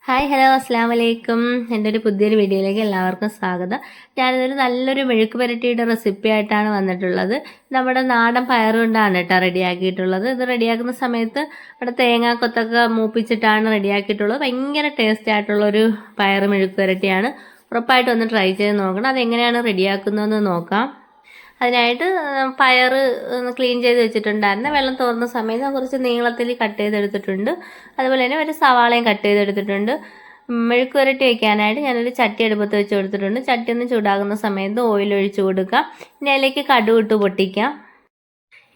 Hi hello അസ്സാം വലൈക്കും. എൻ്റെ ഒരു പുതിയൊരു വീഡിയോയിലേക്ക് എല്ലാവർക്കും സ്വാഗതം. ഞാനിതൊരു നല്ലൊരു മെഴുക്ക് പുരട്ടിയുടെ റെസിപ്പി ആയിട്ടാണ് വന്നിട്ടുള്ളത്. നമ്മുടെ നാടൻ പയറുകൊണ്ടാണ് കേട്ടോ റെഡിയാക്കിയിട്ടുള്ളത്. ഇത് റെഡിയാക്കുന്ന സമയത്ത് ഇവിടെ തേങ്ങാക്കൊത്തൊക്കെ മൂപ്പിച്ചിട്ടാണ് റെഡിയാക്കിയിട്ടുള്ളത്. ഭയങ്കര ടേസ്റ്റ് ആയിട്ടുള്ളൊരു പയർ മെഴുക്ക് പുരട്ടിയാണ്. ഉറപ്പായിട്ട് ഒന്ന് ട്രൈ ചെയ്ത് നോക്കണം. അതെങ്ങനെയാണ് റെഡിയാക്കുന്നതെന്ന് നോക്കാം. അതിനായിട്ട് പയർ ക്ലീൻ ചെയ്ത് വെച്ചിട്ടുണ്ടായിരുന്നു. വെള്ളം തോർന്ന സമയത്ത് കുറച്ച് നീളത്തിൽ കട്ട് ചെയ്തെടുത്തിട്ടുണ്ട്. അതുപോലെ തന്നെ ഒരു സവാളയും കട്ട് ചെയ്തെടുത്തിട്ടുണ്ട്. മെഴുക്ക് പുരട്ടി വയ്ക്കാനായിട്ട് ഞാനൊരു ചട്ടി അടുപ്പത്ത് വെച്ച് കൊടുത്തിട്ടുണ്ട്. ചട്ടി ഒന്ന് ചൂടാകുന്ന സമയത്ത് ഓയിൽ ഒഴിച്ച് കൊടുക്കുക. ഇനി അതിലേക്ക് കടുക് ഇട്ട് പൊട്ടിക്കാം.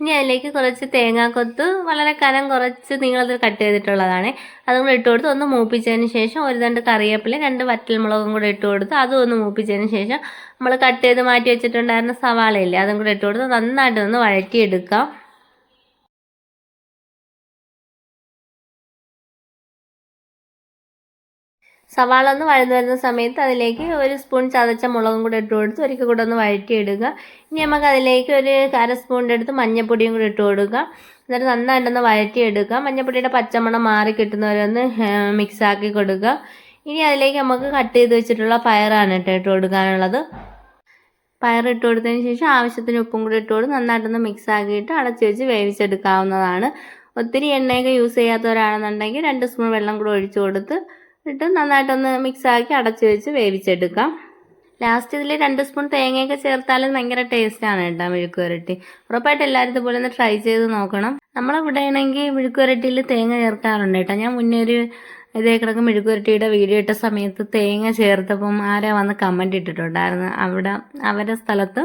ഇനി അതിലേക്ക് കുറച്ച് തേങ്ങാക്കൊത്ത് വളരെ കനം കുറച്ച് നീളത്തിൽ കട്ട് ചെയ്തിട്ടുള്ളതാണ്. അതും കൂടെ ഇട്ട് കൊടുത്ത് ഒന്ന് മൂപ്പിച്ചതിന് ശേഷം ഒരു രണ്ട് കറിവേപ്പില 2 വറ്റൽമുളകും കൂടെ ഇട്ട് കൊടുത്ത് അതും ഒന്ന് മൂപ്പിച്ചതിന് ശേഷം നമ്മൾ കട്ട് ചെയ്ത് മാറ്റി വെച്ചിട്ടുണ്ടായിരുന്ന സവാളയില്ലേ അതും കൂടെ ഇട്ട് കൊടുത്ത് നന്നായിട്ട് ഒന്ന് വഴറ്റിയെടുക്കാം. സവാള ഒന്ന് വഴന്നു വരുന്ന സമയത്ത് അതിലേക്ക് ഒരു സ്പൂൺ ചതച്ച മുളകും കൂടെ ഇട്ട് കൊടുത്ത് ഒരിക്കൽ കൂടെ ഒന്ന് വഴറ്റിയെടുക്കുക. ഇനി നമുക്ക് അതിലേക്ക് ഒരു 1/2 സ്പൂണിൻ്റെ അടുത്ത് മഞ്ഞൾപ്പൊടിയും കൂടെ ഇട്ട് കൊടുക്കുക. എന്നിട്ട് നന്നായിട്ടൊന്ന് വഴറ്റിയെടുക്കുക. മഞ്ഞൾപ്പൊടിയുടെ പച്ചമണം മാറി കിട്ടുന്നവരെ ഒന്ന് മിക്സാക്കി കൊടുക്കുക. ഇനി അതിലേക്ക് നമുക്ക് കട്ട് ചെയ്ത് വെച്ചിട്ടുള്ള പയറാണ് ഇട്ട് കൊടുക്കാനുള്ളത്. പയർ ഇട്ട് കൊടുത്തതിന് ശേഷം ആവശ്യത്തിന് ഉപ്പും കൂടി ഇട്ട് കൊടുത്ത് നന്നായിട്ടൊന്ന് മിക്സ് ആക്കിയിട്ട് അടച്ച് വെച്ച് വേവിച്ചെടുക്കാവുന്നതാണ്. ഒത്തിരി എണ്ണയൊക്കെ യൂസ് ചെയ്യാത്തവരാണെന്നുണ്ടെങ്കിൽ 2 സ്പൂൺ വെള്ളം കൂടെ ഒഴിച്ചു കൊടുത്ത് ഇട്ട് നന്നായിട്ടൊന്ന് മിക്സാക്കി അടച്ച് വെച്ച് വേവിച്ചെടുക്കാം. ലാസ്റ്റ് ഇതിൽ 2 സ്പൂൺ തേങ്ങയൊക്കെ ചേർത്താലും ഭയങ്കര ടേസ്റ്റാണ് കേട്ടോ മെഴുക്ക് പുരട്ടി. ഉറപ്പായിട്ട് എല്ലാവരും ഇതുപോലെ ഒന്ന് ട്രൈ ചെയ്ത് നോക്കണം. നമ്മളിവിടെ ആണെങ്കിൽ മെഴുക്ക് പുരട്ടിയിൽ തേങ്ങ ചേർക്കാറുണ്ട് കേട്ടോ. ഞാൻ മുന്നേ ഒരു ഇതേ കിടക്ക് മെഴുക്ക് പുരട്ടിയുടെ വീഡിയോ ഇട്ട സമയത്ത് തേങ്ങ ചേർത്തപ്പം ആരാ വന്ന് കമൻറ്റ് ഇട്ടിട്ടുണ്ടായിരുന്നു. അവരുടെ സ്ഥലത്ത്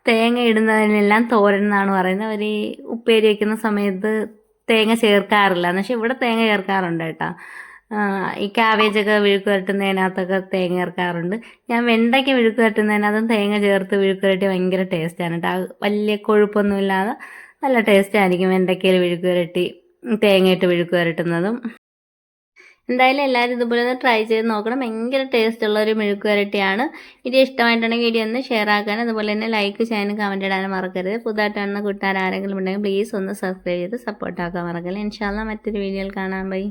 തേങ്ങ ഇടുന്നതിനെല്ലാം തോരൻ എന്നാണ് പറയുന്നത്. അവർ ഉപ്പേരി വയ്ക്കുന്ന സമയത്ത് തേങ്ങ ചേർക്കാറില്ല. പക്ഷേ ഇവിടെ തേങ്ങ ചേർക്കാറുണ്ട് കേട്ടോ. ഈ ക്യാബേജൊക്കെ മെഴുക്ക് പുരട്ടുന്നതിനകത്തൊക്കെ തേങ്ങ ചേർക്കാറുണ്ട്. ഞാൻ വെണ്ടയ്ക്ക് മെഴുക്ക് പുരട്ടുന്നതിനകത്തും തേങ്ങ ചേർത്ത് മെഴുക്ക് പുരട്ടി ഭയങ്കര ടേസ്റ്റാണ് കേട്ടോ. വലിയ കൊഴുപ്പൊന്നുമില്ലാതെ നല്ല ടേസ്റ്റായിരിക്കും വെണ്ടയ്ക്കയിൽ മെഴുക്ക് പുരട്ടി തേങ്ങയിട്ട് മെഴുക്ക് പുരട്ടുന്നതും. എന്തായാലും എല്ലാവരും ഇതുപോലെ ഒന്ന് ട്രൈ ചെയ്ത് നോക്കണം. ഭയങ്കര ടേസ്റ്റുള്ള ഒരു മെഴുക്ക് പുരട്ടിയാണ്. വീഡിയോ ഇഷ്ടമായിട്ടുണ്ടെങ്കിൽ വീഡിയോ ഒന്ന് ഷെയർ ആക്കാനും അതുപോലെ തന്നെ ലൈക്ക് ചെയ്യാനും കമൻറ്റ് ഇടാനും മറക്കരുത്. പുതുതായിട്ടാണ് കൂട്ടുകാർ ആരെങ്കിലും ഉണ്ടെങ്കിൽ പ്ലീസ് ഒന്ന് സബ്സ്ക്രൈബ് ചെയ്ത് സപ്പോർട്ട് ആക്കാൻ മറക്കല്ലേ. ഇൻഷാല്ലാ മറ്റൊരു വീഡിയോയിൽ കാണാം. ബൈ.